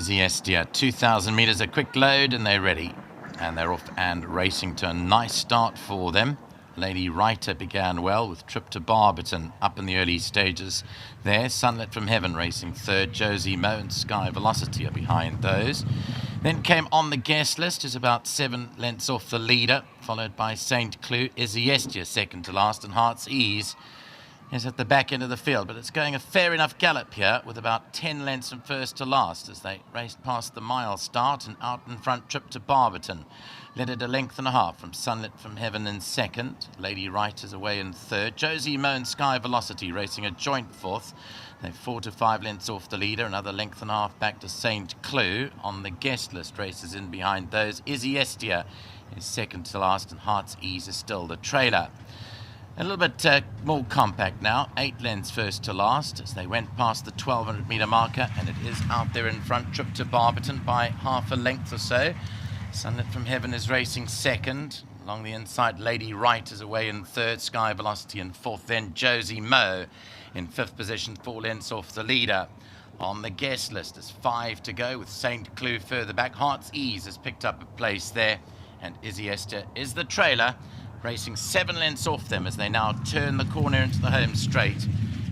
Izzy Estia, 2,000 metres, a quick load, and they're ready. And they're off and racing to a nice start for them. Lady Writer began well with Trip to Barberton up in the early stages there. Sunlit from Heaven racing third. Josie Mo and Sky Velocity are behind those. Then came On the Guest List, who's about 7 lengths off the leader, followed by St. Cloud. Izzy Estia second to last, and Heart's Ease is at the back end of the field, but it's going a fair enough gallop here with about 10 lengths from first to last as they raced past the mile start, and out in front Trip to Barberton led it a length and a half from Sunlit from Heaven in second. Lady Writer's away in third. Josie Mo and Sky Velocity racing a joint fourth. They're 4 to 5 lengths off the leader, another length and a half back to St. Cloud. On the Guest List races in behind those. Izzy Estia is second to last, and Heart's Ease is still the trailer. A little bit more compact now, 8 lengths first to last as they went past the 1,200 metre marker, and it is out there in front, Trip to Barberton by half a length or so. Sunlit from Heaven is racing second. Along the inside, Lady Wright is away in third, Sky Velocity in fourth, then Josie Mo in fifth position, 4 lengths off the leader. On the Guest List, there's 5 to go with St. Cloud further back. Heart's Ease has picked up a place there, and Izzy Esther is the trailer, racing 7 lengths off them as they now turn the corner into the home straight,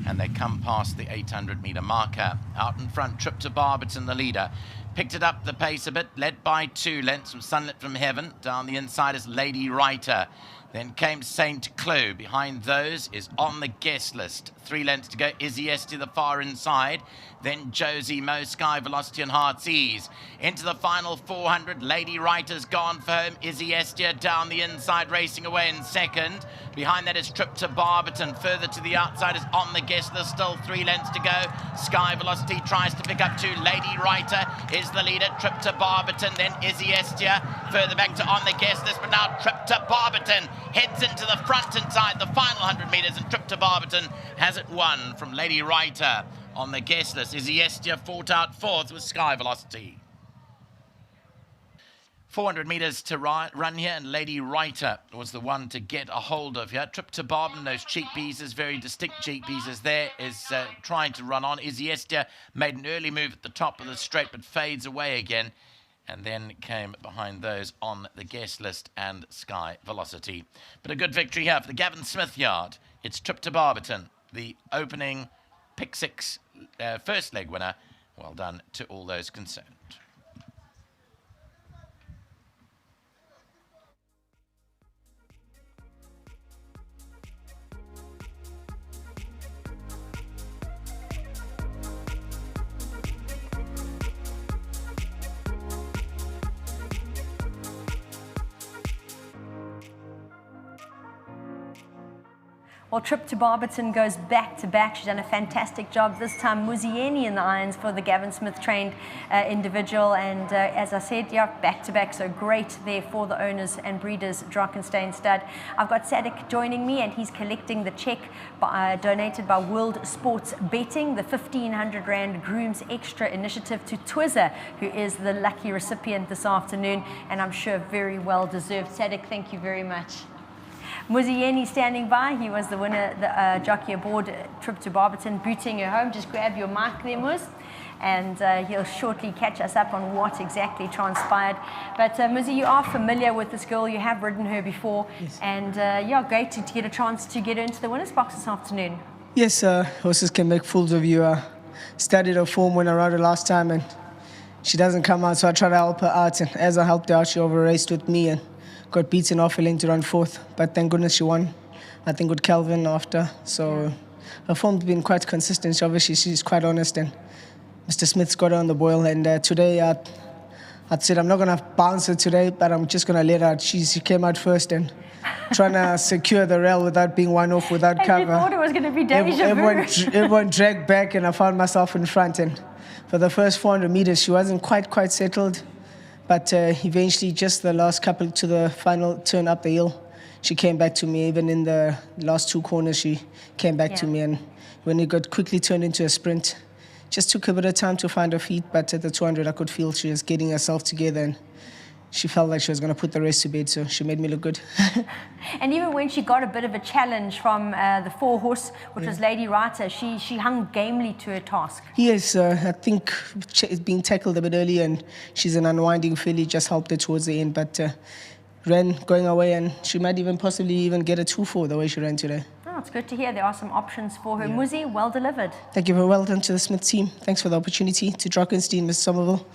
and they come past the 800 metre marker. Out in front, Trip to Barberton, the leader. Picked it up the pace a bit, led by 2 lengths from Sunlit from Heaven. Down the inside is Lady Writer. Then came St. Cloud. Behind those is On the Guest List. 3 lengths to go. Izzy Esty the far inside. Then Josie Mo, Sky Velocity and Heart's Ease. Into the final 400. Lady Writer's gone for home. Izzy Estia down the inside, racing away in second. Behind that is Trip to Barberton. Further to the outside is On the Guest List. Still 3 lengths to go. Sky Velocity tries to pick up 2. Lady Writer is the leader. Trip to Barberton. Then Izzy Estia. Further back to On the Guest List. But now Trip to Barberton heads into the front inside the final 100 metres, and Trip to Barberton has it won from Lady Writer. On the Guest List, Izzy Estia fought out fourth with Sky Velocity. 400 metres to run here, and Lady Writer was the one to get a hold of here. Trip to Barberton, those cheek pieces, very distinct cheek pieces there, is trying to run on. Izzy Estia made an early move at the top of the straight, but fades away again. And then came behind those On the Guest List and Sky Velocity. But a good victory here for the Gavin Smith yard. It's Trip to Barberton, the opening pick 6 first leg winner. Well done to all those concerned. Well, Trip to Barberton goes back-to-back. She's done a fantastic job. This time, Muzieni in the irons for the Gavin Smith-trained individual. And as I said, yeah, back-to-back, so great there for the owners and breeders, Drakenstein Stud. I've got Sadek joining me, and he's collecting the check donated by World Sports Betting, the 1,500 Rand Grooms Extra initiative to Twizza, who is the lucky recipient this afternoon, and I'm sure very well deserved. Sadek, thank you very much. Muzieni standing by. He was the winner, the jockey aboard Trip to Barberton, booting her home. Just grab your mic there, Muz, and he'll shortly catch us up on what exactly transpired. But Muzi, you are familiar with this girl. You have ridden her before. Yes. And yeah, great to get a chance to get her into the winner's box this afternoon. Yes, horses can make fools of you. Studied her form when I rode her last time, and she doesn't come out, so I try to help her out. And as I helped her out, she over-raced with me and got beaten off a length to run fourth, but thank goodness she won, I think, with Calvin after. So her form's been quite consistent. Obviously, she's quite honest, and Mr. Smith's got her on the boil. And today, I'd said I'm not going to bounce her today, but I'm just going to let her. She came out first and trying to secure the rail without being one off, without cover. You thought it was going to be deja vu. Everyone dragged back, and I found myself in front. And for the first 400 meters, she wasn't quite settled. But eventually, just the last couple to the final turn up the hill, she came back to me. Even in the last 2 corners, she came back to me. And when it got quickly turned into a sprint, just took a bit of time to find her feet. But at the 200, I could feel she was getting herself together. And she felt like she was going to put the rest to bed, so she made me look good. And even when she got a bit of a challenge from the 4-horse, which was Lady Writer, she hung gamely to her task. Yes, I think being tackled a bit early, and she's an unwinding filly, just helped her towards the end, but ran going away, and she might even possibly even get a 2-4 the way she ran today. Oh, it's good to hear there are some options for her. Muzi, well delivered. Thank you very well done to the Smith team. Thanks for the opportunity. To Drockenstein, Mr. Somerville,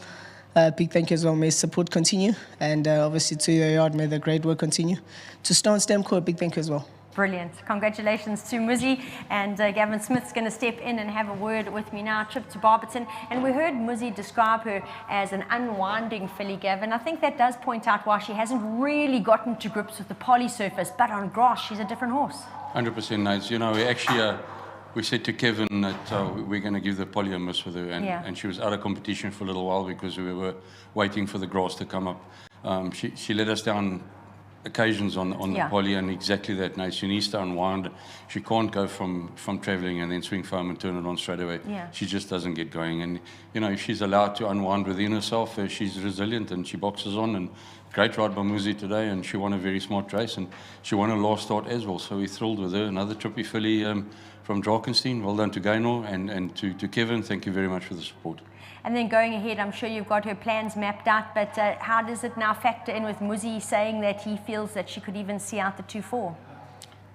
big thank you as well. May support continue, and obviously to your yard, may the great work continue. To Stone Stemco, big thank you as well. Brilliant. Congratulations to Muzi. And Gavin Smith's going to step in and have a word with me now. Trip to Barberton. And we heard Muzi describe her as an unwinding filly, Gavin. I think that does point out why she hasn't really gotten to grips with the poly surface, but on grass, she's a different horse. 100%, Nate. You know, we actually we said to Kevin that we're going to give the poly a miss with her, and she was out of competition for a little while because we were waiting for the grass to come up. She let us down occasions on the poly, and exactly that, Nate. She needs to unwind. She can't go from travelling and then swing foam and turn it on straight away. She just doesn't get going. And, you know, if she's allowed to unwind within herself, she's resilient and she boxes on. And great ride by Muzi today, and she won a very smart race, and she won a last start as well. So we're thrilled with her. Another trippy filly from Drockenstein. Well done to Gaynor, and to Kevin. Thank you very much for the support. And then going ahead, I'm sure you've got her plans mapped out, but how does it now factor in with Muzi saying that he feels that she could even see out the 2-4?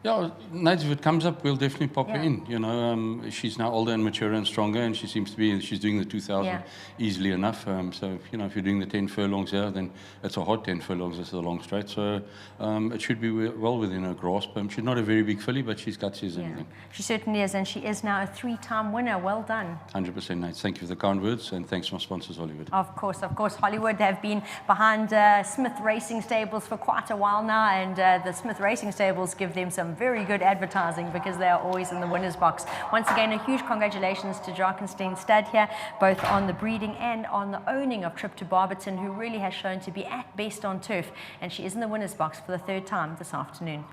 Yeah, Nate, if it comes up, we'll definitely pop her in. You know, she's now older and mature and stronger, and she seems to be, she's doing the 2,000 easily enough. So, you know, if you're doing the 10 furlongs here, then it's a hard 10 furlongs, it's a long straight. So it should be well within her grasp. She's not a very big filly, but she's gutsy as anything. She certainly is, and she is now a 3-time winner. Well done. 100%, Nate. Thank you for the kind words, and thanks to my sponsors, Hollywood. Of course. Hollywood have been behind Smith Racing Stables for quite a while now, and the Smith Racing Stables give them some very good advertising because they are always in the winner's box. Once again, a huge congratulations to Drockenstein Stud here, both on the breeding and on the owning of Trip to Barberton, who really has shown to be at best on turf, and she is in the winner's box for the 3rd time this afternoon.